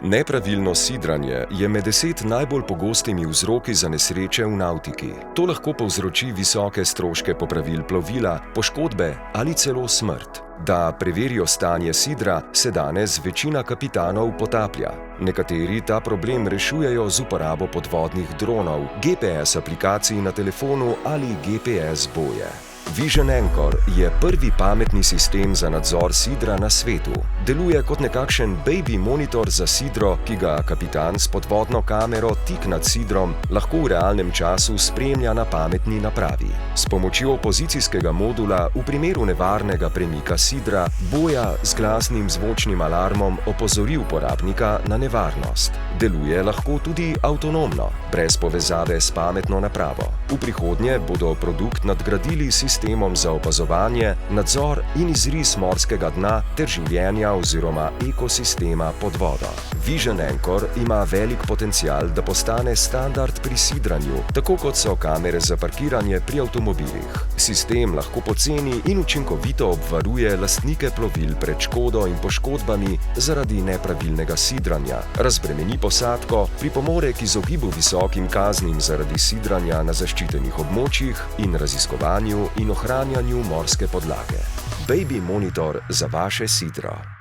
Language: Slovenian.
Nepravilno sidranje je med 10 najbolj pogostimi vzroki za nesreče v navtiki. To lahko povzroči visoke stroške popravil plovila, poškodbe ali celo smrt. Da preverijo stanje sidra, se danes večina kapitanov potaplja. Nekateri ta problem rešujejo z uporabo podvodnih dronov, GPS aplikacij na telefonu ali GPS boje. Vision Anchor je prvi pametni sistem za nadzor sidra na svetu. Deluje kot nekakšen baby monitor za sidro, ki ga kapitan s podvodno kamero tik nad sidrom lahko v realnem času spremlja na pametni napravi. S pomočjo pozicijskega modula v primeru nevarnega premika sidra boja z glasnim zvočnim alarmom opozori uporabnika na nevarnost. Deluje lahko tudi avtonomno, brez povezave s pametno napravo. V prihodnje bodo produkt nadgradili sistemom za opazovanje, nadzor in izris morskega dna ter življenja oziroma ekosistema pod vodo. Vision Anchor ima velik potencial, da postane standard pri sidranju, tako kot so kamere za parkiranje pri avtomobilih. Sistem lahko poceni in učinkovito obvaruje lastnike plovil pred škodo in poškodbami zaradi nepravilnega sidranja, razbremeni posadko, pripomore k izogibu visokim kaznim zaradi sidranja na zaščitenih območjih in raziskovanju in ohranjanju morske podlage. Baby monitor za vaše sidro.